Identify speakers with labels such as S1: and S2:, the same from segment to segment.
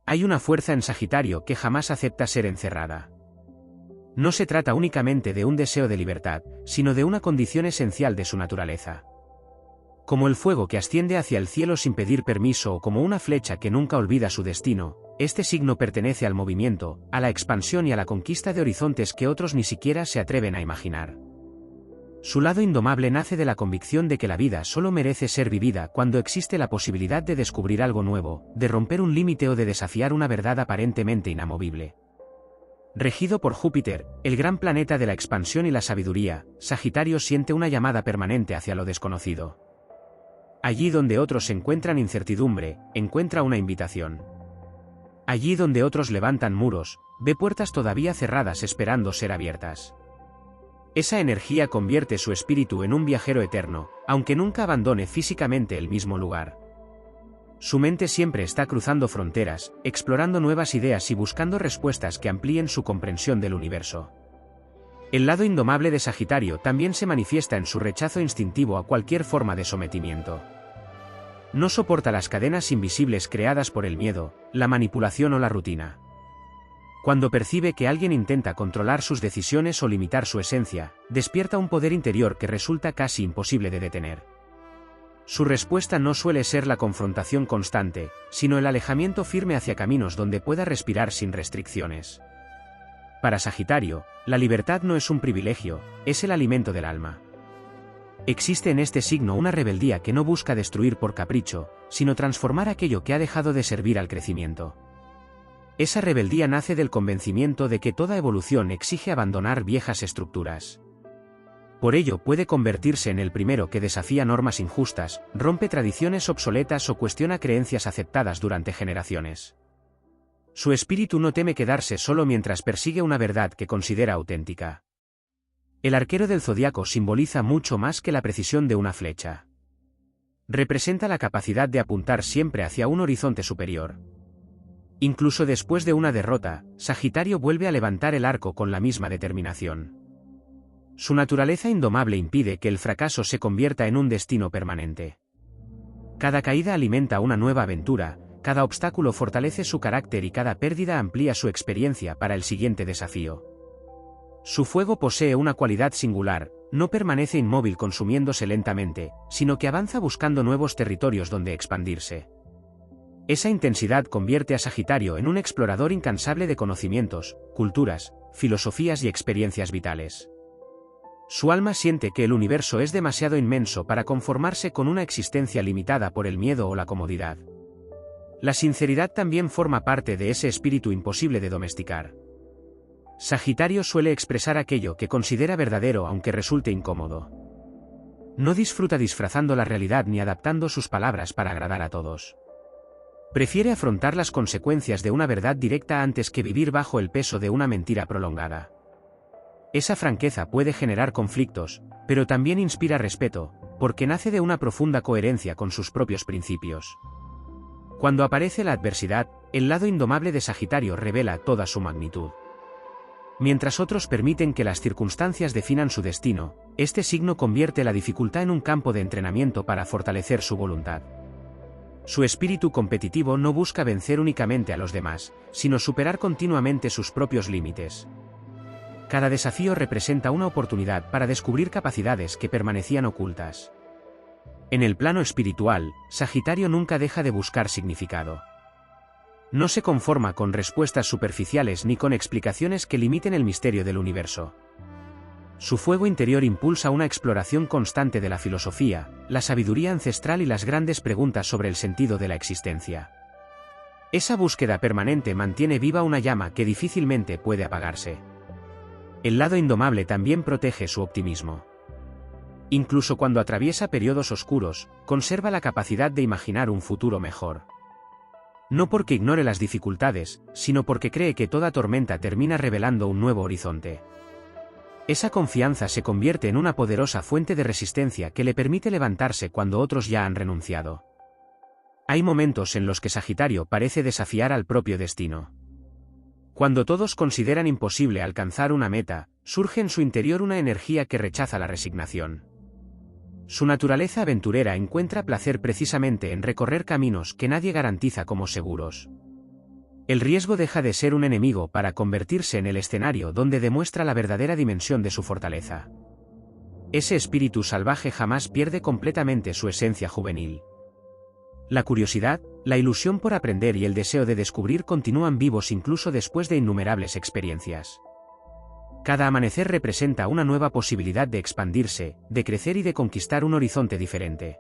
S1: Hay una fuerza en Sagitario que jamás acepta ser encerrada. No se trata únicamente de un deseo de libertad, sino de una condición esencial de su naturaleza. Como el fuego que asciende hacia el cielo sin pedir permiso o como una flecha que nunca olvida su destino, este signo pertenece al movimiento, a la expansión y a la conquista de horizontes que otros ni siquiera se atreven a imaginar. Su lado indomable nace de la convicción de que la vida solo merece ser vivida cuando existe la posibilidad de descubrir algo nuevo, de romper un límite o de desafiar una verdad aparentemente inamovible. Regido por Júpiter, el gran planeta de la expansión y la sabiduría, Sagitario siente una llamada permanente hacia lo desconocido. Allí donde otros encuentran incertidumbre, encuentra una invitación. Allí donde otros levantan muros, ve puertas todavía cerradas esperando ser abiertas. Esa energía convierte su espíritu en un viajero eterno, aunque nunca abandone físicamente el mismo lugar. Su mente siempre está cruzando fronteras, explorando nuevas ideas y buscando respuestas que amplíen su comprensión del universo. El lado indomable de Sagitario también se manifiesta en su rechazo instintivo a cualquier forma de sometimiento. No soporta las cadenas invisibles creadas por el miedo, la manipulación o la rutina. Cuando percibe que alguien intenta controlar sus decisiones o limitar su esencia, despierta un poder interior que resulta casi imposible de detener. Su respuesta no suele ser la confrontación constante, sino el alejamiento firme hacia caminos donde pueda respirar sin restricciones. Para Sagitario, la libertad no es un privilegio, es el alimento del alma. Existe en este signo una rebeldía que no busca destruir por capricho, sino transformar aquello que ha dejado de servir al crecimiento. Esa rebeldía nace del convencimiento de que toda evolución exige abandonar viejas estructuras. Por ello puede convertirse en el primero que desafía normas injustas, rompe tradiciones obsoletas o cuestiona creencias aceptadas durante generaciones. Su espíritu no teme quedarse solo mientras persigue una verdad que considera auténtica. El arquero del zodiaco simboliza mucho más que la precisión de una flecha. Representa la capacidad de apuntar siempre hacia un horizonte superior. Incluso después de una derrota, Sagitario vuelve a levantar el arco con la misma determinación. Su naturaleza indomable impide que el fracaso se convierta en un destino permanente. Cada caída alimenta una nueva aventura, cada obstáculo fortalece su carácter y cada pérdida amplía su experiencia para el siguiente desafío. Su fuego posee una cualidad singular, no permanece inmóvil consumiéndose lentamente, sino que avanza buscando nuevos territorios donde expandirse. Esa intensidad convierte a Sagitario en un explorador incansable de conocimientos, culturas, filosofías y experiencias vitales. Su alma siente que el universo es demasiado inmenso para conformarse con una existencia limitada por el miedo o la comodidad. La sinceridad también forma parte de ese espíritu imposible de domesticar. Sagitario suele expresar aquello que considera verdadero aunque resulte incómodo. No disfruta disfrazando la realidad ni adaptando sus palabras para agradar a todos. Prefiere afrontar las consecuencias de una verdad directa antes que vivir bajo el peso de una mentira prolongada. Esa franqueza puede generar conflictos, pero también inspira respeto, porque nace de una profunda coherencia con sus propios principios. Cuando aparece la adversidad, el lado indomable de Sagitario revela toda su magnitud. Mientras otros permiten que las circunstancias definan su destino, este signo convierte la dificultad en un campo de entrenamiento para fortalecer su voluntad. Su espíritu competitivo no busca vencer únicamente a los demás, sino superar continuamente sus propios límites. Cada desafío representa una oportunidad para descubrir capacidades que permanecían ocultas. En el plano espiritual, Sagitario nunca deja de buscar significado. No se conforma con respuestas superficiales ni con explicaciones que limiten el misterio del universo. Su fuego interior impulsa una exploración constante de la filosofía, la sabiduría ancestral y las grandes preguntas sobre el sentido de la existencia. Esa búsqueda permanente mantiene viva una llama que difícilmente puede apagarse. El lado indomable también protege su optimismo. Incluso cuando atraviesa periodos oscuros, conserva la capacidad de imaginar un futuro mejor. No porque ignore las dificultades, sino porque cree que toda tormenta termina revelando un nuevo horizonte. Esa confianza se convierte en una poderosa fuente de resistencia que le permite levantarse cuando otros ya han renunciado. Hay momentos en los que Sagitario parece desafiar al propio destino. Cuando todos consideran imposible alcanzar una meta, surge en su interior una energía que rechaza la resignación. Su naturaleza aventurera encuentra placer precisamente en recorrer caminos que nadie garantiza como seguros. El riesgo deja de ser un enemigo para convertirse en el escenario donde demuestra la verdadera dimensión de su fortaleza. Ese espíritu salvaje jamás pierde completamente su esencia juvenil. La curiosidad, la ilusión por aprender y el deseo de descubrir continúan vivos incluso después de innumerables experiencias. Cada amanecer representa una nueva posibilidad de expandirse, de crecer y de conquistar un horizonte diferente.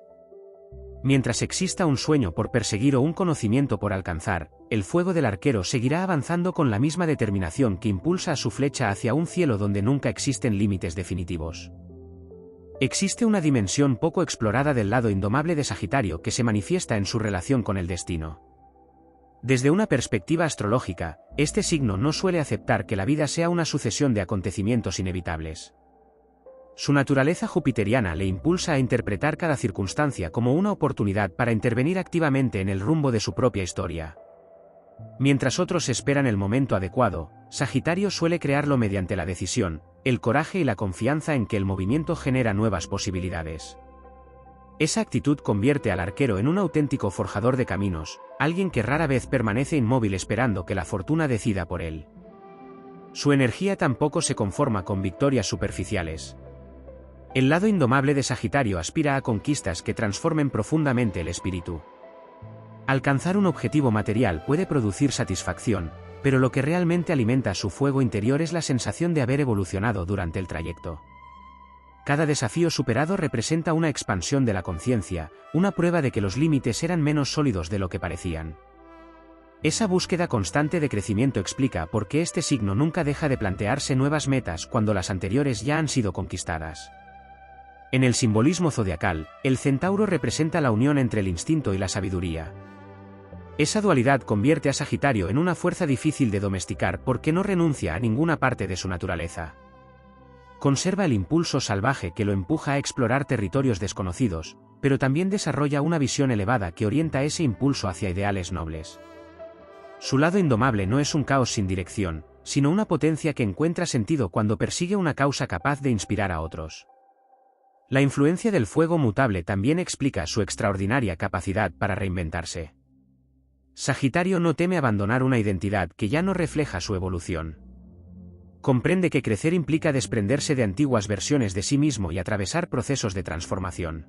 S1: Mientras exista un sueño por perseguir o un conocimiento por alcanzar, el fuego del arquero seguirá avanzando con la misma determinación que impulsa a su flecha hacia un cielo donde nunca existen límites definitivos. Existe una dimensión poco explorada del lado indomable de Sagitario que se manifiesta en su relación con el destino. Desde una perspectiva astrológica, este signo no suele aceptar que la vida sea una sucesión de acontecimientos inevitables. Su naturaleza jupiteriana le impulsa a interpretar cada circunstancia como una oportunidad para intervenir activamente en el rumbo de su propia historia. Mientras otros esperan el momento adecuado, Sagitario suele crearlo mediante la decisión, el coraje y la confianza en que el movimiento genera nuevas posibilidades. Esa actitud convierte al arquero en un auténtico forjador de caminos, alguien que rara vez permanece inmóvil esperando que la fortuna decida por él. Su energía tampoco se conforma con victorias superficiales. El lado indomable de Sagitario aspira a conquistas que transformen profundamente el espíritu. Alcanzar un objetivo material puede producir satisfacción, pero lo que realmente alimenta su fuego interior es la sensación de haber evolucionado durante el trayecto. Cada desafío superado representa una expansión de la conciencia, una prueba de que los límites eran menos sólidos de lo que parecían. Esa búsqueda constante de crecimiento explica por qué este signo nunca deja de plantearse nuevas metas cuando las anteriores ya han sido conquistadas. En el simbolismo zodiacal, el centauro representa la unión entre el instinto y la sabiduría. Esa dualidad convierte a Sagitario en una fuerza difícil de domesticar porque no renuncia a ninguna parte de su naturaleza. Conserva el impulso salvaje que lo empuja a explorar territorios desconocidos, pero también desarrolla una visión elevada que orienta ese impulso hacia ideales nobles. Su lado indomable no es un caos sin dirección, sino una potencia que encuentra sentido cuando persigue una causa capaz de inspirar a otros. La influencia del fuego mutable también explica su extraordinaria capacidad para reinventarse. Sagitario no teme abandonar una identidad que ya no refleja su evolución. Comprende que crecer implica desprenderse de antiguas versiones de sí mismo y atravesar procesos de transformación.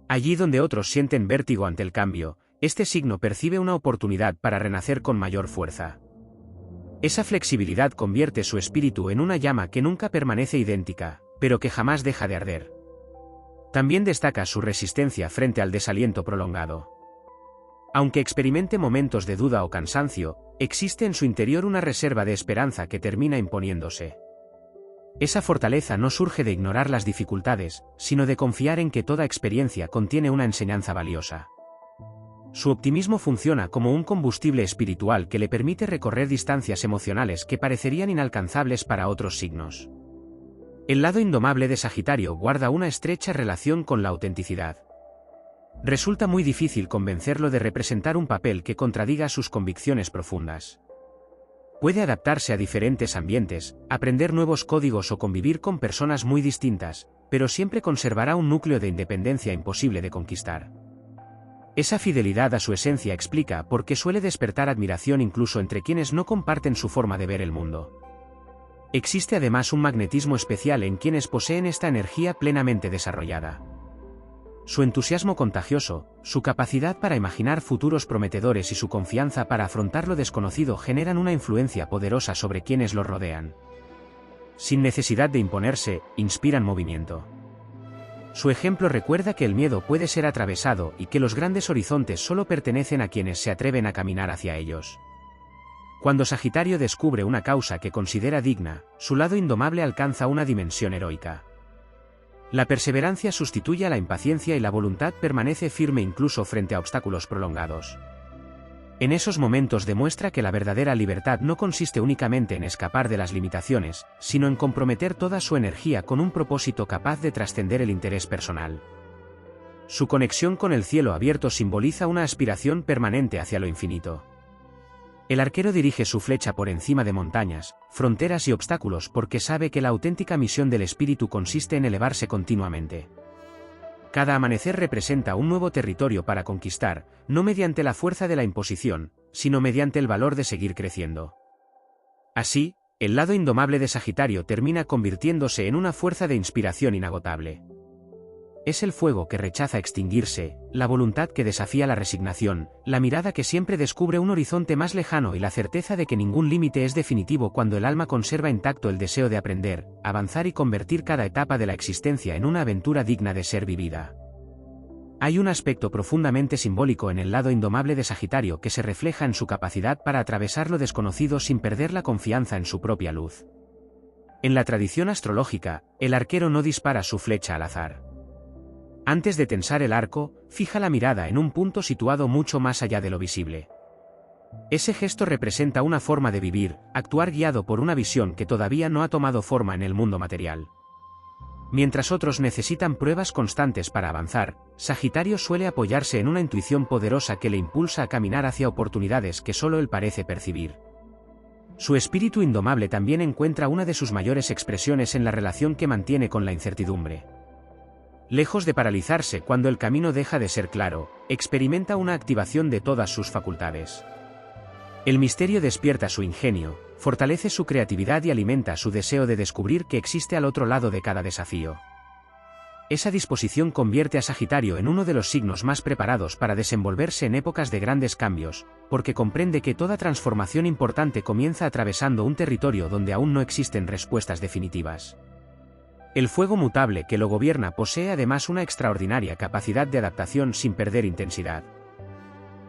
S1: Allí donde otros sienten vértigo ante el cambio, este signo percibe una oportunidad para renacer con mayor fuerza. Esa flexibilidad convierte su espíritu en una llama que nunca permanece idéntica, pero que jamás deja de arder. También destaca su resistencia frente al desaliento prolongado. Aunque experimente momentos de duda o cansancio, existe en su interior una reserva de esperanza que termina imponiéndose. Esa fortaleza no surge de ignorar las dificultades, sino de confiar en que toda experiencia contiene una enseñanza valiosa. Su optimismo funciona como un combustible espiritual que le permite recorrer distancias emocionales que parecerían inalcanzables para otros signos. El lado indomable de Sagitario guarda una estrecha relación con la autenticidad. Resulta muy difícil convencerlo de representar un papel que contradiga sus convicciones profundas. Puede adaptarse a diferentes ambientes, aprender nuevos códigos o convivir con personas muy distintas, pero siempre conservará un núcleo de independencia imposible de conquistar. Esa fidelidad a su esencia explica por qué suele despertar admiración incluso entre quienes no comparten su forma de ver el mundo. Existe además un magnetismo especial en quienes poseen esta energía plenamente desarrollada. Su entusiasmo contagioso, su capacidad para imaginar futuros prometedores y su confianza para afrontar lo desconocido generan una influencia poderosa sobre quienes los rodean. Sin necesidad de imponerse, inspiran movimiento. Su ejemplo recuerda que el miedo puede ser atravesado y que los grandes horizontes solo pertenecen a quienes se atreven a caminar hacia ellos. Cuando Sagitario descubre una causa que considera digna, su lado indomable alcanza una dimensión heroica. La perseverancia sustituye a la impaciencia y la voluntad permanece firme incluso frente a obstáculos prolongados. En esos momentos demuestra que la verdadera libertad no consiste únicamente en escapar de las limitaciones, sino en comprometer toda su energía con un propósito capaz de trascender el interés personal. Su conexión con el cielo abierto simboliza una aspiración permanente hacia lo infinito. El arquero dirige su flecha por encima de montañas, fronteras y obstáculos porque sabe que la auténtica misión del espíritu consiste en elevarse continuamente. Cada amanecer representa un nuevo territorio para conquistar, no mediante la fuerza de la imposición, sino mediante el valor de seguir creciendo. Así, el lado indomable de Sagitario termina convirtiéndose en una fuerza de inspiración inagotable. Es el fuego que rechaza extinguirse, la voluntad que desafía la resignación, la mirada que siempre descubre un horizonte más lejano y la certeza de que ningún límite es definitivo cuando el alma conserva intacto el deseo de aprender, avanzar y convertir cada etapa de la existencia en una aventura digna de ser vivida. Hay un aspecto profundamente simbólico en el lado indomable de Sagitario que se refleja en su capacidad para atravesar lo desconocido sin perder la confianza en su propia luz. En la tradición astrológica, el arquero no dispara su flecha al azar. Antes de tensar el arco, fija la mirada en un punto situado mucho más allá de lo visible. Ese gesto representa una forma de vivir, actuar guiado por una visión que todavía no ha tomado forma en el mundo material. Mientras otros necesitan pruebas constantes para avanzar, Sagitario suele apoyarse en una intuición poderosa que le impulsa a caminar hacia oportunidades que solo él parece percibir. Su espíritu indomable también encuentra una de sus mayores expresiones en la relación que mantiene con la incertidumbre. Lejos de paralizarse cuando el camino deja de ser claro, experimenta una activación de todas sus facultades. El misterio despierta su ingenio, fortalece su creatividad y alimenta su deseo de descubrir que existe al otro lado de cada desafío. Esa disposición convierte a Sagitario en uno de los signos más preparados para desenvolverse en épocas de grandes cambios, porque comprende que toda transformación importante comienza atravesando un territorio donde aún no existen respuestas definitivas. El fuego mutable que lo gobierna posee además una extraordinaria capacidad de adaptación sin perder intensidad.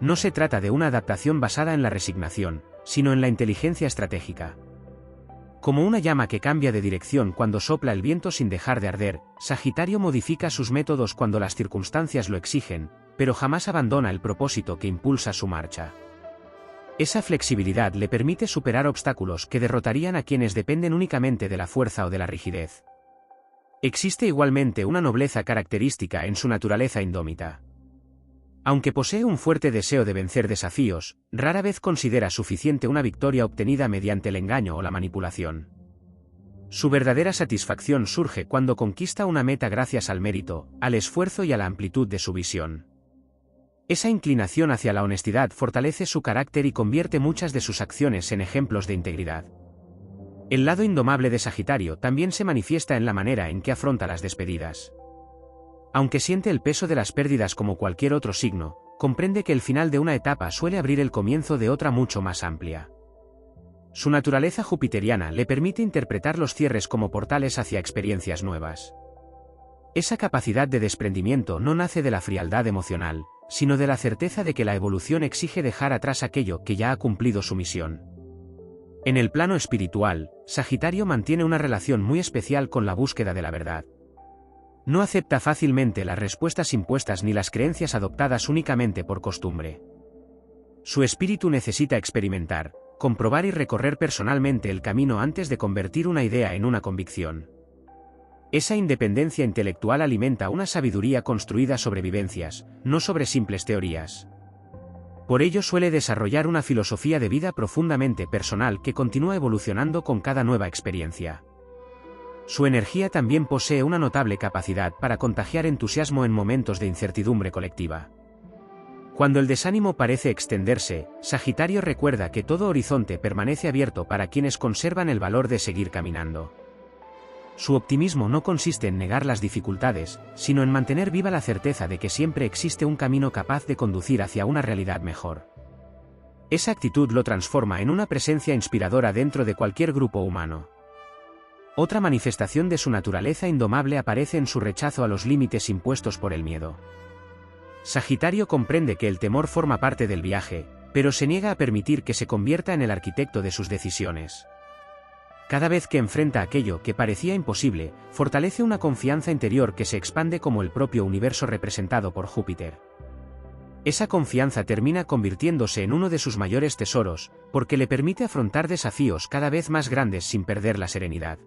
S1: No se trata de una adaptación basada en la resignación, sino en la inteligencia estratégica. Como una llama que cambia de dirección cuando sopla el viento sin dejar de arder, Sagitario modifica sus métodos cuando las circunstancias lo exigen, pero jamás abandona el propósito que impulsa su marcha. Esa flexibilidad le permite superar obstáculos que derrotarían a quienes dependen únicamente de la fuerza o de la rigidez. Existe igualmente una nobleza característica en su naturaleza indómita. Aunque posee un fuerte deseo de vencer desafíos, rara vez considera suficiente una victoria obtenida mediante el engaño o la manipulación. Su verdadera satisfacción surge cuando conquista una meta gracias al mérito, al esfuerzo y a la amplitud de su visión. Esa inclinación hacia la honestidad fortalece su carácter y convierte muchas de sus acciones en ejemplos de integridad. El lado indomable de Sagitario también se manifiesta en la manera en que afronta las despedidas. Aunque siente el peso de las pérdidas como cualquier otro signo, comprende que el final de una etapa suele abrir el comienzo de otra mucho más amplia. Su naturaleza jupiteriana le permite interpretar los cierres como portales hacia experiencias nuevas. Esa capacidad de desprendimiento no nace de la frialdad emocional, sino de la certeza de que la evolución exige dejar atrás aquello que ya ha cumplido su misión. En el plano espiritual, Sagitario mantiene una relación muy especial con la búsqueda de la verdad. No acepta fácilmente las respuestas impuestas ni las creencias adoptadas únicamente por costumbre. Su espíritu necesita experimentar, comprobar y recorrer personalmente el camino antes de convertir una idea en una convicción. Esa independencia intelectual alimenta una sabiduría construida sobre vivencias, no sobre simples teorías. Por ello suele desarrollar una filosofía de vida profundamente personal que continúa evolucionando con cada nueva experiencia. Su energía también posee una notable capacidad para contagiar entusiasmo en momentos de incertidumbre colectiva. Cuando el desánimo parece extenderse, Sagitario recuerda que todo horizonte permanece abierto para quienes conservan el valor de seguir caminando. Su optimismo no consiste en negar las dificultades, sino en mantener viva la certeza de que siempre existe un camino capaz de conducir hacia una realidad mejor. Esa actitud lo transforma en una presencia inspiradora dentro de cualquier grupo humano. Otra manifestación de su naturaleza indomable aparece en su rechazo a los límites impuestos por el miedo. Sagitario comprende que el temor forma parte del viaje, pero se niega a permitir que se convierta en el arquitecto de sus decisiones. Cada vez que enfrenta aquello que parecía imposible, fortalece una confianza interior que se expande como el propio universo representado por Júpiter. Esa confianza termina convirtiéndose en uno de sus mayores tesoros, porque le permite afrontar desafíos cada vez más grandes sin perder la serenidad.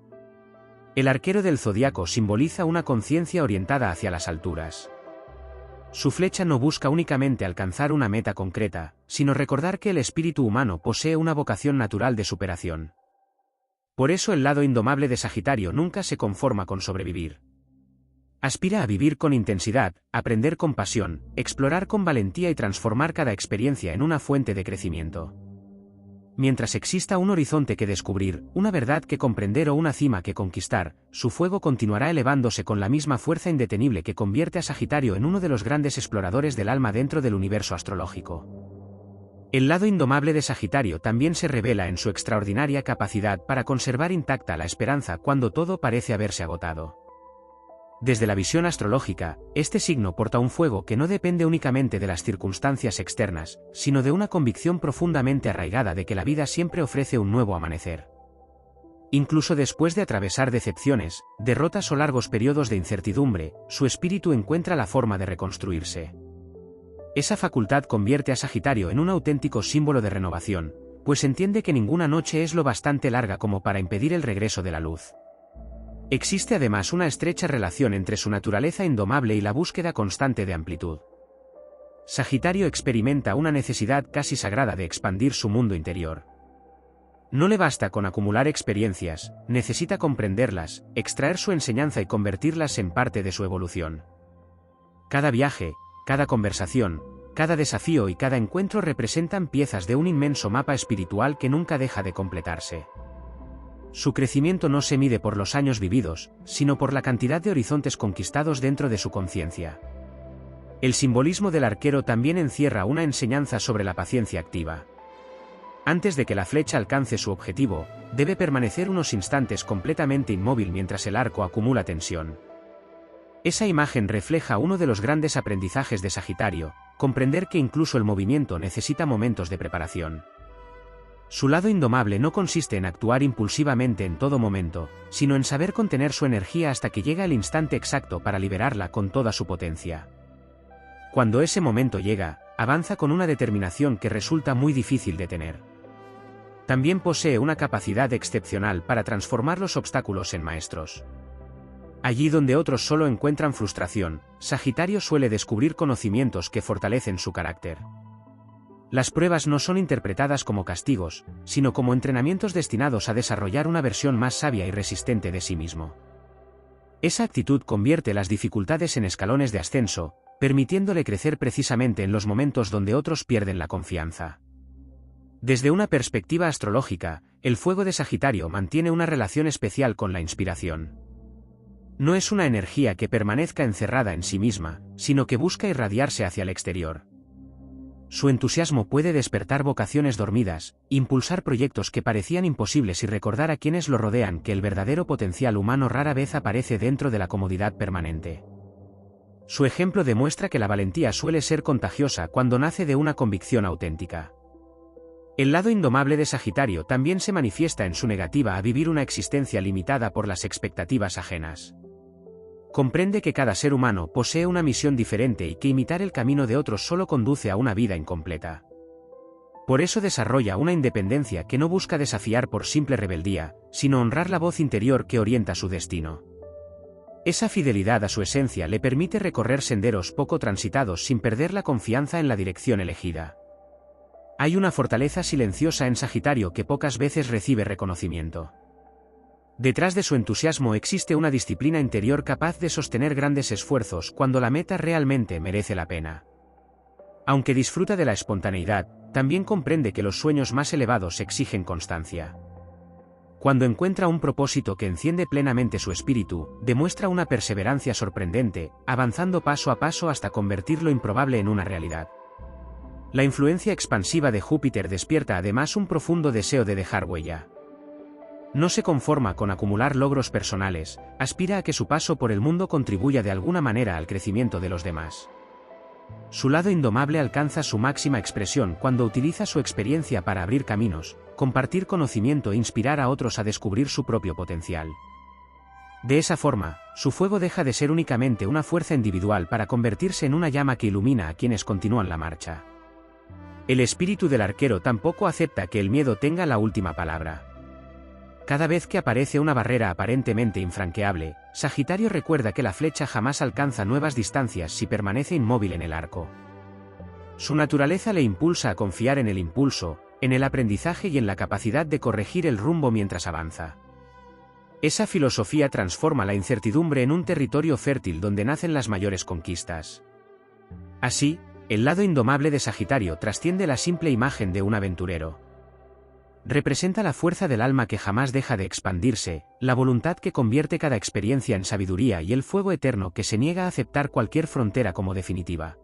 S1: El arquero del zodiaco simboliza una conciencia orientada hacia las alturas. Su flecha no busca únicamente alcanzar una meta concreta, sino recordar que el espíritu humano posee una vocación natural de superación. Por eso el lado indomable de Sagitario nunca se conforma con sobrevivir. Aspira a vivir con intensidad, aprender con pasión, explorar con valentía y transformar cada experiencia en una fuente de crecimiento. Mientras exista un horizonte que descubrir, una verdad que comprender o una cima que conquistar, su fuego continuará elevándose con la misma fuerza indetenible que convierte a Sagitario en uno de los grandes exploradores del alma dentro del universo astrológico. El lado indomable de Sagitario también se revela en su extraordinaria capacidad para conservar intacta la esperanza cuando todo parece haberse agotado. Desde la visión astrológica, este signo porta un fuego que no depende únicamente de las circunstancias externas, sino de una convicción profundamente arraigada de que la vida siempre ofrece un nuevo amanecer. Incluso después de atravesar decepciones, derrotas o largos periodos de incertidumbre, su espíritu encuentra la forma de reconstruirse. Esa facultad convierte a Sagitario en un auténtico símbolo de renovación, pues entiende que ninguna noche es lo bastante larga como para impedir el regreso de la luz. Existe además una estrecha relación entre su naturaleza indomable y la búsqueda constante de amplitud. Sagitario experimenta una necesidad casi sagrada de expandir su mundo interior. No le basta con acumular experiencias, necesita comprenderlas, extraer su enseñanza y convertirlas en parte de su evolución. Cada viaje, cada conversación, cada desafío y cada encuentro representan piezas de un inmenso mapa espiritual que nunca deja de completarse. Su crecimiento no se mide por los años vividos, sino por la cantidad de horizontes conquistados dentro de su conciencia. El simbolismo del arquero también encierra una enseñanza sobre la paciencia activa. Antes de que la flecha alcance su objetivo, debe permanecer unos instantes completamente inmóvil mientras el arco acumula tensión. Esa imagen refleja uno de los grandes aprendizajes de Sagitario, comprender que incluso el movimiento necesita momentos de preparación. Su lado indomable no consiste en actuar impulsivamente en todo momento, sino en saber contener su energía hasta que llega el instante exacto para liberarla con toda su potencia. Cuando ese momento llega, avanza con una determinación que resulta muy difícil de tener. También posee una capacidad excepcional para transformar los obstáculos en maestros. Allí donde otros solo encuentran frustración, Sagitario suele descubrir conocimientos que fortalecen su carácter. Las pruebas no son interpretadas como castigos, sino como entrenamientos destinados a desarrollar una versión más sabia y resistente de sí mismo. Esa actitud convierte las dificultades en escalones de ascenso, permitiéndole crecer precisamente en los momentos donde otros pierden la confianza. Desde una perspectiva astrológica, el fuego de Sagitario mantiene una relación especial con la inspiración. No es una energía que permanezca encerrada en sí misma, sino que busca irradiarse hacia el exterior. Su entusiasmo puede despertar vocaciones dormidas, impulsar proyectos que parecían imposibles y recordar a quienes lo rodean que el verdadero potencial humano rara vez aparece dentro de la comodidad permanente. Su ejemplo demuestra que la valentía suele ser contagiosa cuando nace de una convicción auténtica. El lado indomable de Sagitario también se manifiesta en su negativa a vivir una existencia limitada por las expectativas ajenas. Comprende que cada ser humano posee una misión diferente y que imitar el camino de otros solo conduce a una vida incompleta. Por eso desarrolla una independencia que no busca desafiar por simple rebeldía, sino honrar la voz interior que orienta su destino. Esa fidelidad a su esencia le permite recorrer senderos poco transitados sin perder la confianza en la dirección elegida. Hay una fortaleza silenciosa en Sagitario que pocas veces recibe reconocimiento. Detrás de su entusiasmo existe una disciplina interior capaz de sostener grandes esfuerzos cuando la meta realmente merece la pena. Aunque disfruta de la espontaneidad, también comprende que los sueños más elevados exigen constancia. Cuando encuentra un propósito que enciende plenamente su espíritu, demuestra una perseverancia sorprendente, avanzando paso a paso hasta convertir lo improbable en una realidad. La influencia expansiva de Júpiter despierta además un profundo deseo de dejar huella. No se conforma con acumular logros personales, aspira a que su paso por el mundo contribuya de alguna manera al crecimiento de los demás. Su lado indomable alcanza su máxima expresión cuando utiliza su experiencia para abrir caminos, compartir conocimiento e inspirar a otros a descubrir su propio potencial. De esa forma, su fuego deja de ser únicamente una fuerza individual para convertirse en una llama que ilumina a quienes continúan la marcha. El espíritu del arquero tampoco acepta que el miedo tenga la última palabra. Cada vez que aparece una barrera aparentemente infranqueable, Sagitario recuerda que la flecha jamás alcanza nuevas distancias si permanece inmóvil en el arco. Su naturaleza le impulsa a confiar en el impulso, en el aprendizaje y en la capacidad de corregir el rumbo mientras avanza. Esa filosofía transforma la incertidumbre en un territorio fértil donde nacen las mayores conquistas. Así, el lado indomable de Sagitario trasciende la simple imagen de un aventurero. Representa la fuerza del alma que jamás deja de expandirse, la voluntad que convierte cada experiencia en sabiduría y el fuego eterno que se niega a aceptar cualquier frontera como definitiva.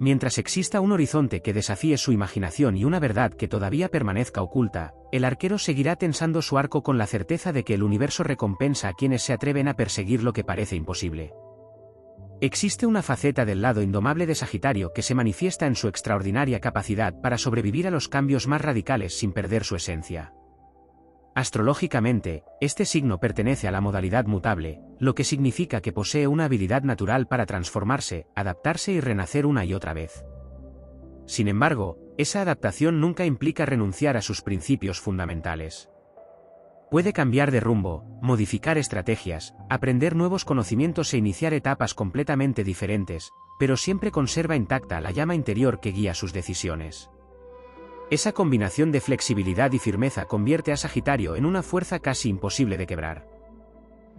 S1: Mientras exista un horizonte que desafíe su imaginación y una verdad que todavía permanezca oculta, el arquero seguirá tensando su arco con la certeza de que el universo recompensa a quienes se atreven a perseguir lo que parece imposible. Existe una faceta del lado indomable de Sagitario que se manifiesta en su extraordinaria capacidad para sobrevivir a los cambios más radicales sin perder su esencia. Astrológicamente, este signo pertenece a la modalidad mutable, lo que significa que posee una habilidad natural para transformarse, adaptarse y renacer una y otra vez. Sin embargo, esa adaptación nunca implica renunciar a sus principios fundamentales. Puede cambiar de rumbo, modificar estrategias, aprender nuevos conocimientos e iniciar etapas completamente diferentes, pero siempre conserva intacta la llama interior que guía sus decisiones. Esa combinación de flexibilidad y firmeza convierte a Sagitario en una fuerza casi imposible de quebrar.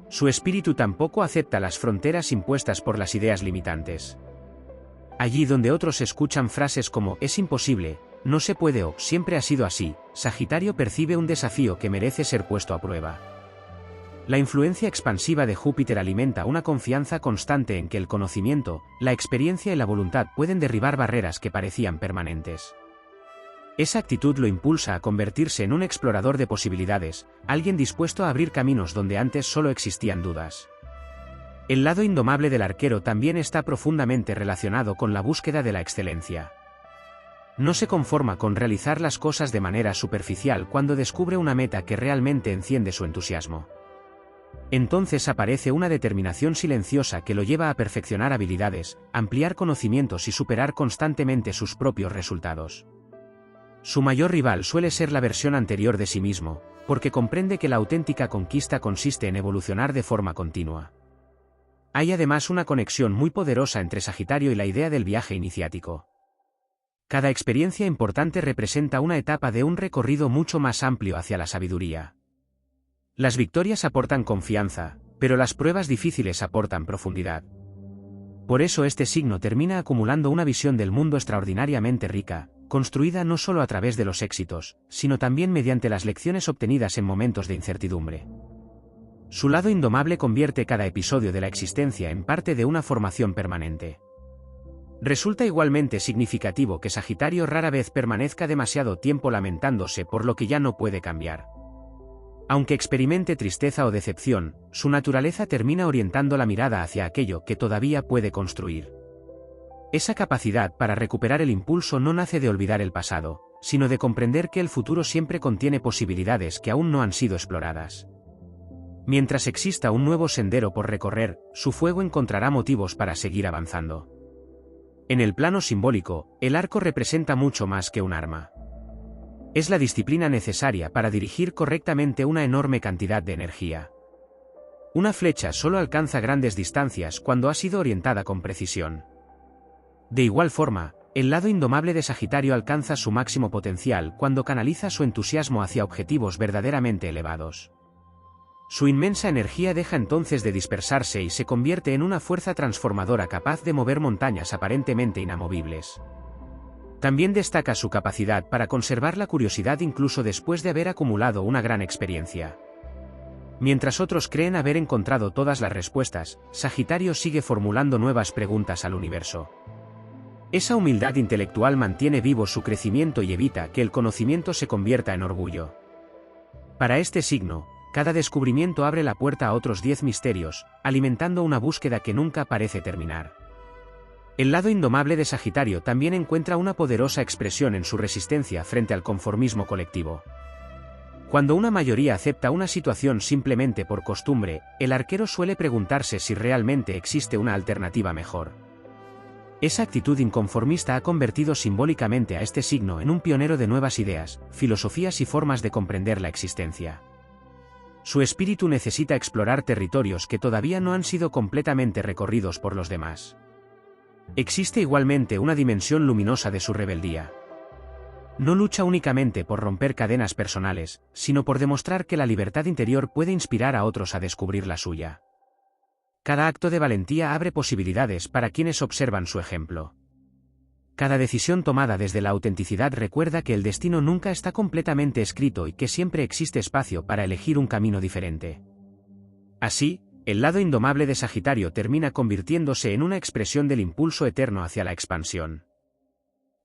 S1: Su espíritu tampoco acepta las fronteras impuestas por las ideas limitantes. Allí donde otros escuchan frases como «es imposible», «no se puede» o «siempre ha sido así», Sagitario percibe un desafío que merece ser puesto a prueba. La influencia expansiva de Júpiter alimenta una confianza constante en que el conocimiento, la experiencia y la voluntad pueden derribar barreras que parecían permanentes. Esa actitud lo impulsa a convertirse en un explorador de posibilidades, alguien dispuesto a abrir caminos donde antes solo existían dudas. El lado indomable del arquero también está profundamente relacionado con la búsqueda de la excelencia. No se conforma con realizar las cosas de manera superficial cuando descubre una meta que realmente enciende su entusiasmo. Entonces aparece una determinación silenciosa que lo lleva a perfeccionar habilidades, ampliar conocimientos y superar constantemente sus propios resultados. Su mayor rival suele ser la versión anterior de sí mismo, porque comprende que la auténtica conquista consiste en evolucionar de forma continua. Hay además una conexión muy poderosa entre Sagitario y la idea del viaje iniciático. Cada experiencia importante representa una etapa de un recorrido mucho más amplio hacia la sabiduría. Las victorias aportan confianza, pero las pruebas difíciles aportan profundidad. Por eso este signo termina acumulando una visión del mundo extraordinariamente rica, construida no solo a través de los éxitos, sino también mediante las lecciones obtenidas en momentos de incertidumbre. Su lado indomable convierte cada episodio de la existencia en parte de una formación permanente. Resulta igualmente significativo que Sagitario rara vez permanezca demasiado tiempo lamentándose por lo que ya no puede cambiar. Aunque experimente tristeza o decepción, su naturaleza termina orientando la mirada hacia aquello que todavía puede construir. Esa capacidad para recuperar el impulso no nace de olvidar el pasado, sino de comprender que el futuro siempre contiene posibilidades que aún no han sido exploradas. Mientras exista un nuevo sendero por recorrer, su fuego encontrará motivos para seguir avanzando. En el plano simbólico, el arco representa mucho más que un arma. Es la disciplina necesaria para dirigir correctamente una enorme cantidad de energía. Una flecha solo alcanza grandes distancias cuando ha sido orientada con precisión. De igual forma, el lado indomable de Sagitario alcanza su máximo potencial cuando canaliza su entusiasmo hacia objetivos verdaderamente elevados. Su inmensa energía deja entonces de dispersarse y se convierte en una fuerza transformadora capaz de mover montañas aparentemente inamovibles. También destaca su capacidad para conservar la curiosidad incluso después de haber acumulado una gran experiencia. Mientras otros creen haber encontrado todas las respuestas, Sagitario sigue formulando nuevas preguntas al universo. Esa humildad intelectual mantiene vivo su crecimiento y evita que el conocimiento se convierta en orgullo. Para este signo, cada descubrimiento abre la puerta a otros 10 misterios, alimentando una búsqueda que nunca parece terminar. El lado indomable de Sagitario también encuentra una poderosa expresión en su resistencia frente al conformismo colectivo. Cuando una mayoría acepta una situación simplemente por costumbre, el arquero suele preguntarse si realmente existe una alternativa mejor. Esa actitud inconformista ha convertido simbólicamente a este signo en un pionero de nuevas ideas, filosofías y formas de comprender la existencia. Su espíritu necesita explorar territorios que todavía no han sido completamente recorridos por los demás. Existe igualmente una dimensión luminosa de su rebeldía. No lucha únicamente por romper cadenas personales, sino por demostrar que la libertad interior puede inspirar a otros a descubrir la suya. Cada acto de valentía abre posibilidades para quienes observan su ejemplo. Cada decisión tomada desde la autenticidad recuerda que el destino nunca está completamente escrito y que siempre existe espacio para elegir un camino diferente. Así, el lado indomable de Sagitario termina convirtiéndose en una expresión del impulso eterno hacia la expansión.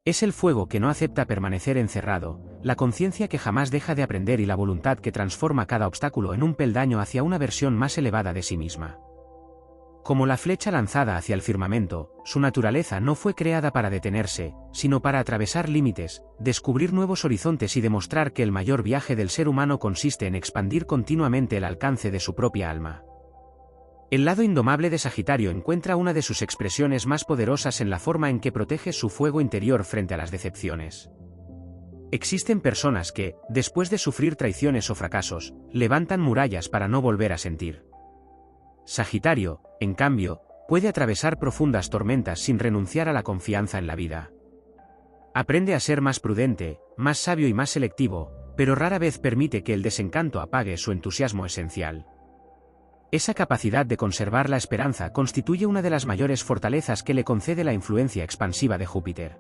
S1: Es el fuego que no acepta permanecer encerrado, la conciencia que jamás deja de aprender y la voluntad que transforma cada obstáculo en un peldaño hacia una versión más elevada de sí misma. Como la flecha lanzada hacia el firmamento, su naturaleza no fue creada para detenerse, sino para atravesar límites, descubrir nuevos horizontes y demostrar que el mayor viaje del ser humano consiste en expandir continuamente el alcance de su propia alma. El lado indomable de Sagitario encuentra una de sus expresiones más poderosas en la forma en que protege su fuego interior frente a las decepciones. Existen personas que, después de sufrir traiciones o fracasos, levantan murallas para no volver a sentir. Sagitario, en cambio, puede atravesar profundas tormentas sin renunciar a la confianza en la vida. Aprende a ser más prudente, más sabio y más selectivo, pero rara vez permite que el desencanto apague su entusiasmo esencial. Esa capacidad de conservar la esperanza constituye una de las mayores fortalezas que le concede la influencia expansiva de Júpiter.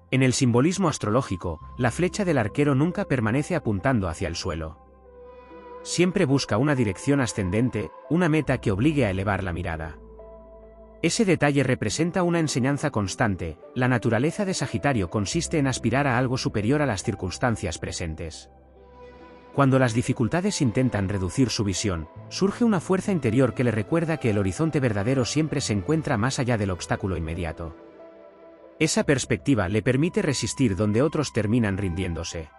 S1: En el simbolismo astrológico, la flecha del arquero nunca permanece apuntando hacia el suelo. Siempre busca una dirección ascendente, una meta que obligue a elevar la mirada. Ese detalle representa una enseñanza constante. La naturaleza de Sagitario consiste en aspirar a algo superior a las circunstancias presentes. Cuando las dificultades intentan reducir su visión, surge una fuerza interior que le recuerda que el horizonte verdadero siempre se encuentra más allá del obstáculo inmediato. Esa perspectiva le permite resistir donde otros terminan rindiéndose.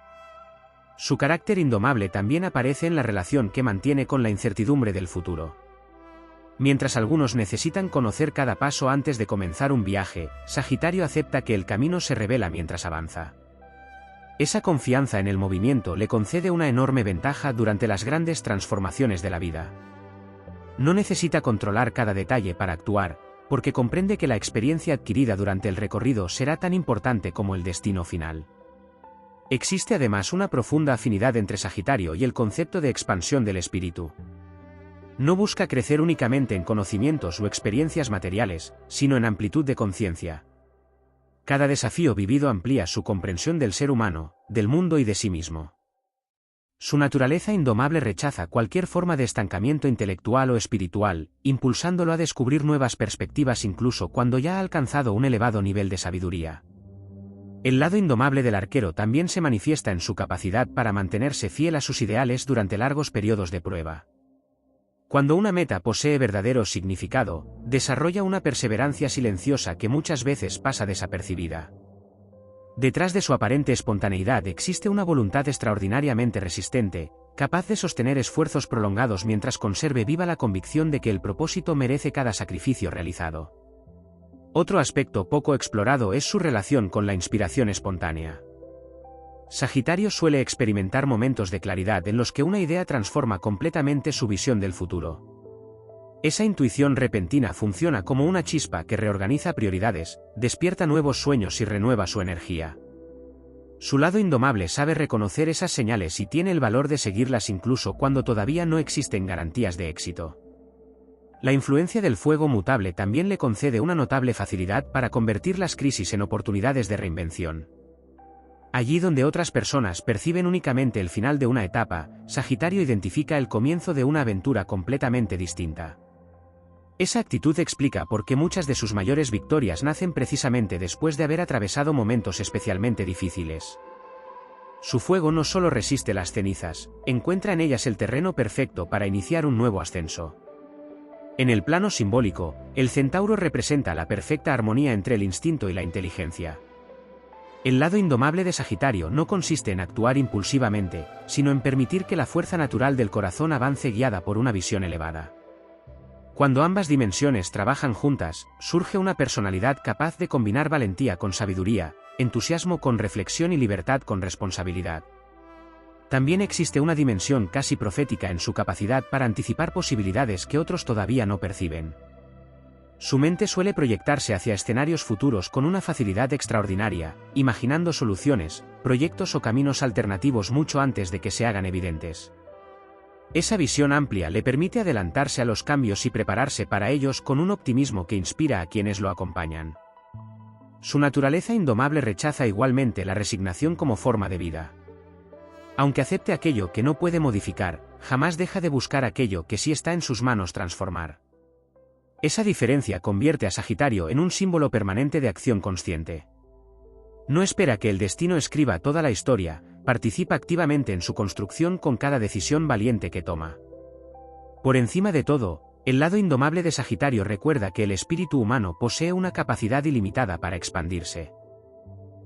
S1: Su carácter indomable también aparece en la relación que mantiene con la incertidumbre del futuro. Mientras algunos necesitan conocer cada paso antes de comenzar un viaje, Sagitario acepta que el camino se revela mientras avanza. Esa confianza en el movimiento le concede una enorme ventaja durante las grandes transformaciones de la vida. No necesita controlar cada detalle para actuar, porque comprende que la experiencia adquirida durante el recorrido será tan importante como el destino final. Existe además una profunda afinidad entre Sagitario y el concepto de expansión del espíritu. No busca crecer únicamente en conocimientos o experiencias materiales, sino en amplitud de conciencia. Cada desafío vivido amplía su comprensión del ser humano, del mundo y de sí mismo. Su naturaleza indomable rechaza cualquier forma de estancamiento intelectual o espiritual, impulsándolo a descubrir nuevas perspectivas incluso cuando ya ha alcanzado un elevado nivel de sabiduría. El lado indomable del arquero también se manifiesta en su capacidad para mantenerse fiel a sus ideales durante largos periodos de prueba. Cuando una meta posee verdadero significado, desarrolla una perseverancia silenciosa que muchas veces pasa desapercibida. Detrás de su aparente espontaneidad existe una voluntad extraordinariamente resistente, capaz de sostener esfuerzos prolongados mientras conserve viva la convicción de que el propósito merece cada sacrificio realizado. Otro aspecto poco explorado es su relación con la inspiración espontánea. Sagitario suele experimentar momentos de claridad en los que una idea transforma completamente su visión del futuro. Esa intuición repentina funciona como una chispa que reorganiza prioridades, despierta nuevos sueños y renueva su energía. Su lado indomable sabe reconocer esas señales y tiene el valor de seguirlas incluso cuando todavía no existen garantías de éxito. La influencia del fuego mutable también le concede una notable facilidad para convertir las crisis en oportunidades de reinvención. Allí donde otras personas perciben únicamente el final de una etapa, Sagitario identifica el comienzo de una aventura completamente distinta. Esa actitud explica por qué muchas de sus mayores victorias nacen precisamente después de haber atravesado momentos especialmente difíciles. Su fuego no solo resiste las cenizas, encuentra en ellas el terreno perfecto para iniciar un nuevo ascenso. En el plano simbólico, el centauro representa la perfecta armonía entre el instinto y la inteligencia. El lado indomable de Sagitario no consiste en actuar impulsivamente, sino en permitir que la fuerza natural del corazón avance guiada por una visión elevada. Cuando ambas dimensiones trabajan juntas, surge una personalidad capaz de combinar valentía con sabiduría, entusiasmo con reflexión y libertad con responsabilidad. También existe una dimensión casi profética en su capacidad para anticipar posibilidades que otros todavía no perciben. Su mente suele proyectarse hacia escenarios futuros con una facilidad extraordinaria, imaginando soluciones, proyectos o caminos alternativos mucho antes de que se hagan evidentes. Esa visión amplia le permite adelantarse a los cambios y prepararse para ellos con un optimismo que inspira a quienes lo acompañan. Su naturaleza indomable rechaza igualmente la resignación como forma de vida. Aunque acepte aquello que no puede modificar, jamás deja de buscar aquello que sí está en sus manos transformar. Esa diferencia convierte a Sagitario en un símbolo permanente de acción consciente. No espera que el destino escriba toda la historia, participa activamente en su construcción con cada decisión valiente que toma. Por encima de todo, el lado indomable de Sagitario recuerda que el espíritu humano posee una capacidad ilimitada para expandirse.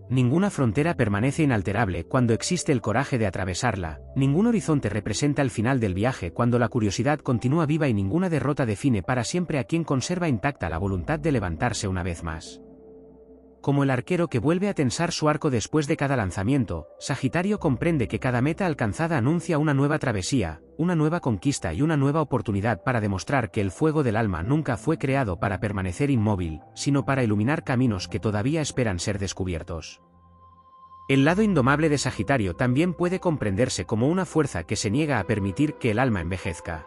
S1: Ninguna frontera permanece inalterable cuando existe el coraje de atravesarla, ningún horizonte representa el final del viaje cuando la curiosidad continúa viva y ninguna derrota define para siempre a quien conserva intacta la voluntad de levantarse una vez más. Como el arquero que vuelve a tensar su arco después de cada lanzamiento, Sagitario comprende que cada meta alcanzada anuncia una nueva travesía, una nueva conquista y una nueva oportunidad para demostrar que el fuego del alma nunca fue creado para permanecer inmóvil, sino para iluminar caminos que todavía esperan ser descubiertos. El lado indomable de Sagitario también puede comprenderse como una fuerza que se niega a permitir que el alma envejezca.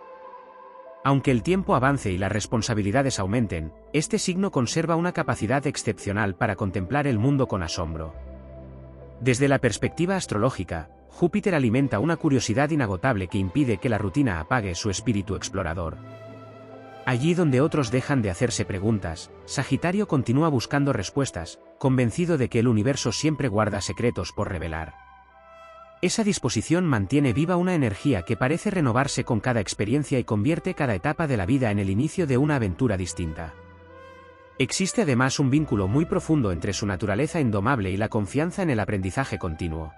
S1: Aunque el tiempo avance y las responsabilidades aumenten, este signo conserva una capacidad excepcional para contemplar el mundo con asombro. Desde la perspectiva astrológica, Júpiter alimenta una curiosidad inagotable que impide que la rutina apague su espíritu explorador. Allí donde otros dejan de hacerse preguntas, Sagitario continúa buscando respuestas, convencido de que el universo siempre guarda secretos por revelar. Esa disposición mantiene viva una energía que parece renovarse con cada experiencia y convierte cada etapa de la vida en el inicio de una aventura distinta. Existe además un vínculo muy profundo entre su naturaleza indomable y la confianza en el aprendizaje continuo.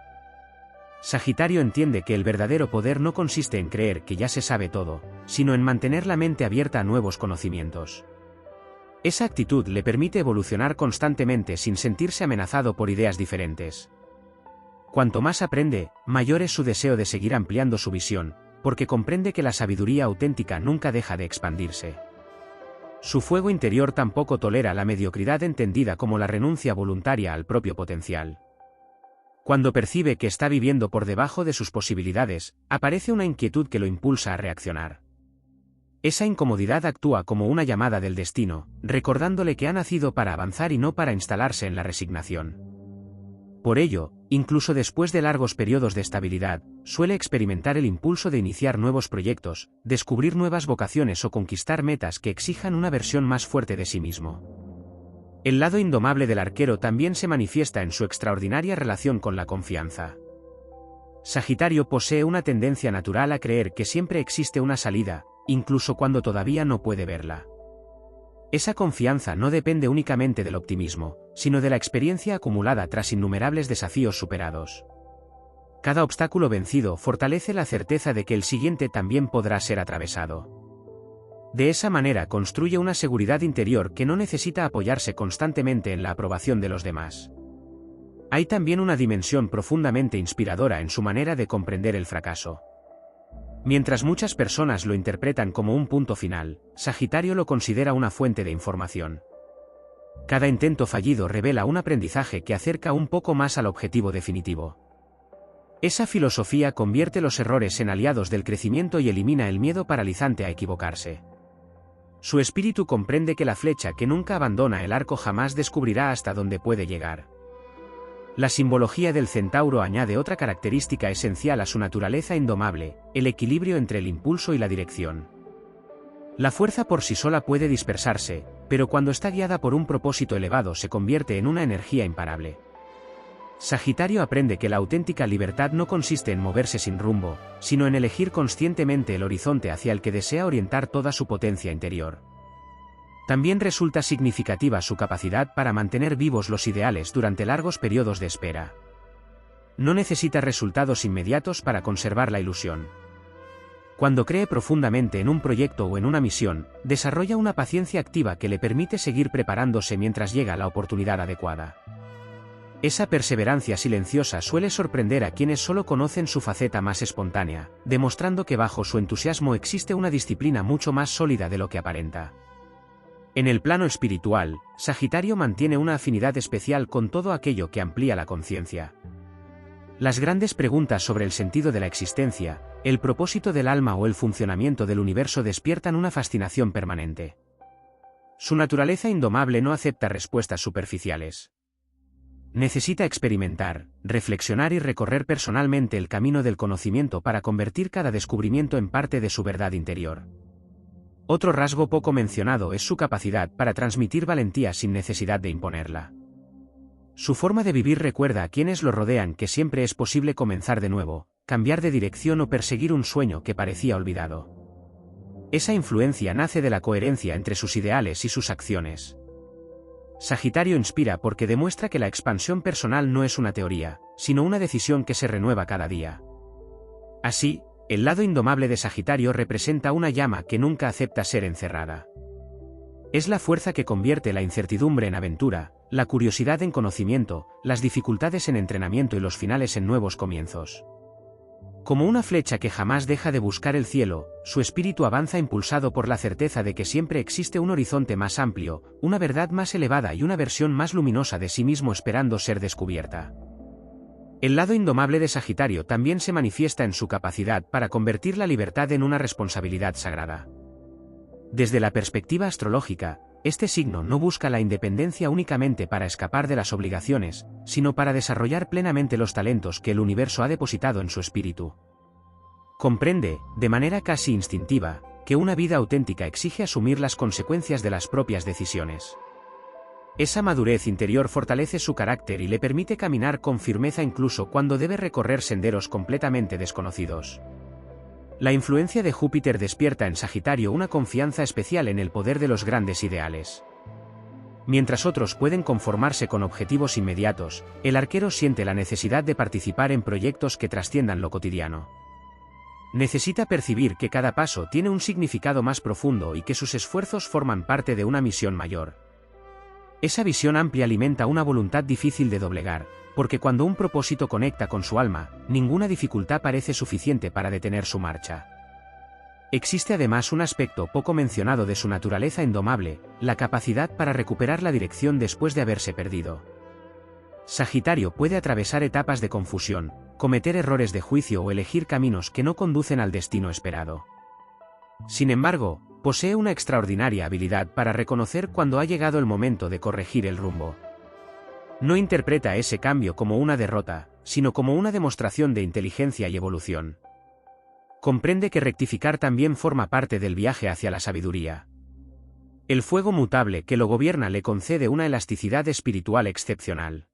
S1: Sagitario entiende que el verdadero poder no consiste en creer que ya se sabe todo, sino en mantener la mente abierta a nuevos conocimientos. Esa actitud le permite evolucionar constantemente sin sentirse amenazado por ideas diferentes. Cuanto más aprende, mayor es su deseo de seguir ampliando su visión, porque comprende que la sabiduría auténtica nunca deja de expandirse. Su fuego interior tampoco tolera la mediocridad entendida como la renuncia voluntaria al propio potencial. Cuando percibe que está viviendo por debajo de sus posibilidades, aparece una inquietud que lo impulsa a reaccionar. Esa incomodidad actúa como una llamada del destino, recordándole que ha nacido para avanzar y no para instalarse en la resignación. Por ello, incluso después de largos periodos de estabilidad, suele experimentar el impulso de iniciar nuevos proyectos, descubrir nuevas vocaciones o conquistar metas que exijan una versión más fuerte de sí mismo. El lado indomable del arquero también se manifiesta en su extraordinaria relación con la confianza. Sagitario posee una tendencia natural a creer que siempre existe una salida, incluso cuando todavía no puede verla. Esa confianza no depende únicamente del optimismo, sino de la experiencia acumulada tras innumerables desafíos superados. Cada obstáculo vencido fortalece la certeza de que el siguiente también podrá ser atravesado. De esa manera construye una seguridad interior que no necesita apoyarse constantemente en la aprobación de los demás. Hay también una dimensión profundamente inspiradora en su manera de comprender el fracaso. Mientras muchas personas lo interpretan como un punto final, Sagitario lo considera una fuente de información. Cada intento fallido revela un aprendizaje que acerca un poco más al objetivo definitivo. Esa filosofía convierte los errores en aliados del crecimiento y elimina el miedo paralizante a equivocarse. Su espíritu comprende que la flecha que nunca abandona el arco jamás descubrirá hasta dónde puede llegar. La simbología del centauro añade otra característica esencial a su naturaleza indomable, el equilibrio entre el impulso y la dirección. La fuerza por sí sola puede dispersarse, pero cuando está guiada por un propósito elevado se convierte en una energía imparable. Sagitario aprende que la auténtica libertad no consiste en moverse sin rumbo, sino en elegir conscientemente el horizonte hacia el que desea orientar toda su potencia interior. También resulta significativa su capacidad para mantener vivos los ideales durante largos periodos de espera. No necesita resultados inmediatos para conservar la ilusión. Cuando cree profundamente en un proyecto o en una misión, desarrolla una paciencia activa que le permite seguir preparándose mientras llega la oportunidad adecuada. Esa perseverancia silenciosa suele sorprender a quienes solo conocen su faceta más espontánea, demostrando que bajo su entusiasmo existe una disciplina mucho más sólida de lo que aparenta. En el plano espiritual, Sagitario mantiene una afinidad especial con todo aquello que amplía la conciencia. Las grandes preguntas sobre el sentido de la existencia, el propósito del alma o el funcionamiento del universo despiertan una fascinación permanente. Su naturaleza indomable no acepta respuestas superficiales. Necesita experimentar, reflexionar y recorrer personalmente el camino del conocimiento para convertir cada descubrimiento en parte de su verdad interior. Otro rasgo poco mencionado es su capacidad para transmitir valentía sin necesidad de imponerla. Su forma de vivir recuerda a quienes lo rodean que siempre es posible comenzar de nuevo, cambiar de dirección o perseguir un sueño que parecía olvidado. Esa influencia nace de la coherencia entre sus ideales y sus acciones. Sagitario inspira porque demuestra que la expansión personal no es una teoría, sino una decisión que se renueva cada día. Así, el lado indomable de Sagitario representa una llama que nunca acepta ser encerrada. Es la fuerza que convierte la incertidumbre en aventura, la curiosidad en conocimiento, las dificultades en entrenamiento y los finales en nuevos comienzos. Como una flecha que jamás deja de buscar el cielo, su espíritu avanza impulsado por la certeza de que siempre existe un horizonte más amplio, una verdad más elevada y una versión más luminosa de sí mismo esperando ser descubierta. El lado indomable de Sagitario también se manifiesta en su capacidad para convertir la libertad en una responsabilidad sagrada. Desde la perspectiva astrológica, este signo no busca la independencia únicamente para escapar de las obligaciones, sino para desarrollar plenamente los talentos que el universo ha depositado en su espíritu. Comprende, de manera casi instintiva, que una vida auténtica exige asumir las consecuencias de las propias decisiones. Esa madurez interior fortalece su carácter y le permite caminar con firmeza incluso cuando debe recorrer senderos completamente desconocidos. La influencia de Júpiter despierta en Sagitario una confianza especial en el poder de los grandes ideales. Mientras otros pueden conformarse con objetivos inmediatos, el arquero siente la necesidad de participar en proyectos que trasciendan lo cotidiano. Necesita percibir que cada paso tiene un significado más profundo y que sus esfuerzos forman parte de una misión mayor. Esa visión amplia alimenta una voluntad difícil de doblegar, porque cuando un propósito conecta con su alma, ninguna dificultad parece suficiente para detener su marcha. Existe además un aspecto poco mencionado de su naturaleza indomable, la capacidad para recuperar la dirección después de haberse perdido. Sagitario puede atravesar etapas de confusión, cometer errores de juicio o elegir caminos que no conducen al destino esperado. Sin embargo, posee una extraordinaria habilidad para reconocer cuando ha llegado el momento de corregir el rumbo. No interpreta ese cambio como una derrota, sino como una demostración de inteligencia y evolución. Comprende que rectificar también forma parte del viaje hacia la sabiduría. El fuego mutable que lo gobierna le concede una elasticidad espiritual excepcional.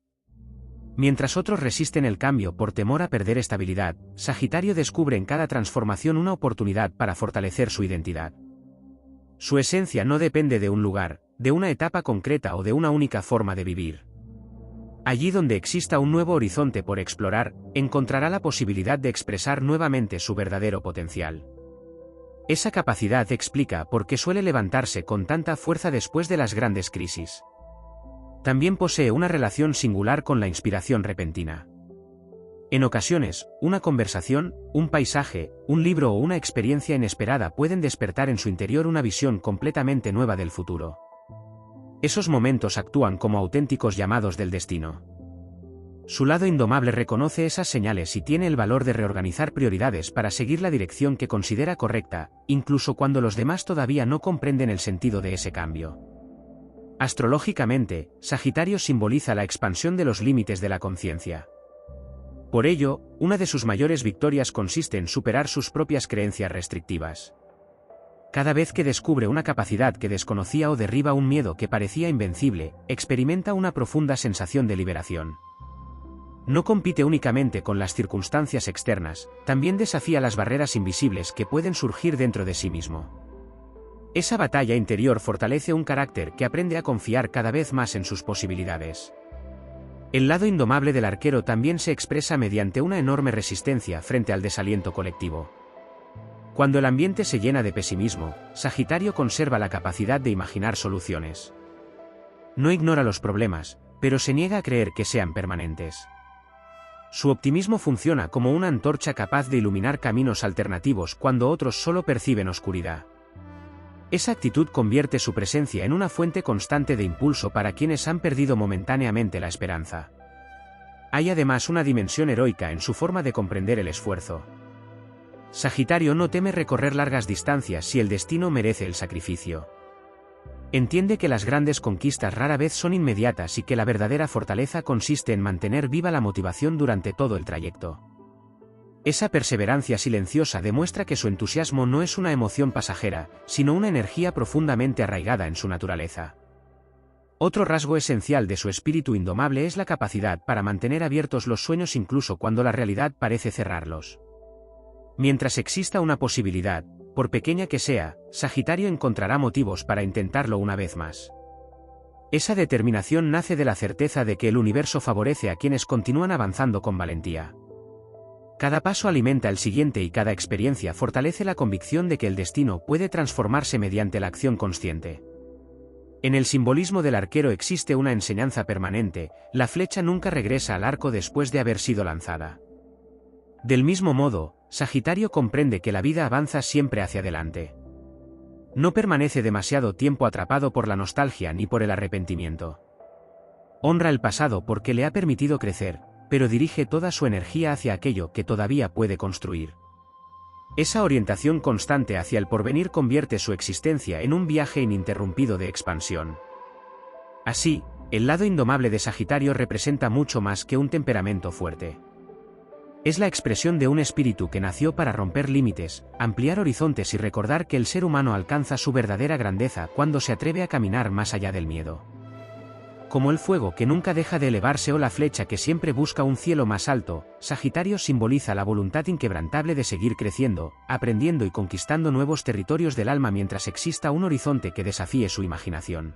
S1: Mientras otros resisten el cambio por temor a perder estabilidad, Sagitario descubre en cada transformación una oportunidad para fortalecer su identidad. Su esencia no depende de un lugar, de una etapa concreta o de una única forma de vivir. Allí donde exista un nuevo horizonte por explorar, encontrará la posibilidad de expresar nuevamente su verdadero potencial. Esa capacidad explica por qué suele levantarse con tanta fuerza después de las grandes crisis. También posee una relación singular con la inspiración repentina. En ocasiones, una conversación, un paisaje, un libro o una experiencia inesperada pueden despertar en su interior una visión completamente nueva del futuro. Esos momentos actúan como auténticos llamados del destino. Su lado indomable reconoce esas señales y tiene el valor de reorganizar prioridades para seguir la dirección que considera correcta, incluso cuando los demás todavía no comprenden el sentido de ese cambio. Astrológicamente, Sagitario simboliza la expansión de los límites de la conciencia. Por ello, una de sus mayores victorias consiste en superar sus propias creencias restrictivas. Cada vez que descubre una capacidad que desconocía o derriba un miedo que parecía invencible, experimenta una profunda sensación de liberación. No compite únicamente con las circunstancias externas, también desafía las barreras invisibles que pueden surgir dentro de sí mismo. Esa batalla interior fortalece un carácter que aprende a confiar cada vez más en sus posibilidades. El lado indomable del arquero también se expresa mediante una enorme resistencia frente al desaliento colectivo. Cuando el ambiente se llena de pesimismo, Sagitario conserva la capacidad de imaginar soluciones. No ignora los problemas, pero se niega a creer que sean permanentes. Su optimismo funciona como una antorcha capaz de iluminar caminos alternativos cuando otros solo perciben oscuridad. Esa actitud convierte su presencia en una fuente constante de impulso para quienes han perdido momentáneamente la esperanza. Hay además una dimensión heroica en su forma de comprender el esfuerzo. Sagitario no teme recorrer largas distancias si el destino merece el sacrificio. Entiende que las grandes conquistas rara vez son inmediatas y que la verdadera fortaleza consiste en mantener viva la motivación durante todo el trayecto. Esa perseverancia silenciosa demuestra que su entusiasmo no es una emoción pasajera, sino una energía profundamente arraigada en su naturaleza. Otro rasgo esencial de su espíritu indomable es la capacidad para mantener abiertos los sueños incluso cuando la realidad parece cerrarlos. Mientras exista una posibilidad, por pequeña que sea, Sagitario encontrará motivos para intentarlo una vez más. Esa determinación nace de la certeza de que el universo favorece a quienes continúan avanzando con valentía. Cada paso alimenta el siguiente y cada experiencia fortalece la convicción de que el destino puede transformarse mediante la acción consciente. En el simbolismo del arquero existe una enseñanza permanente: la flecha nunca regresa al arco después de haber sido lanzada. Del mismo modo, Sagitario comprende que la vida avanza siempre hacia adelante. No permanece demasiado tiempo atrapado por la nostalgia ni por el arrepentimiento. Honra el pasado porque le ha permitido crecer, pero dirige toda su energía hacia aquello que todavía puede construir. Esa orientación constante hacia el porvenir convierte su existencia en un viaje ininterrumpido de expansión. Así, el lado indomable de Sagitario representa mucho más que un temperamento fuerte. Es la expresión de un espíritu que nació para romper límites, ampliar horizontes y recordar que el ser humano alcanza su verdadera grandeza cuando se atreve a caminar más allá del miedo. Como el fuego que nunca deja de elevarse o la flecha que siempre busca un cielo más alto, Sagitario simboliza la voluntad inquebrantable de seguir creciendo, aprendiendo y conquistando nuevos territorios del alma mientras exista un horizonte que desafíe su imaginación.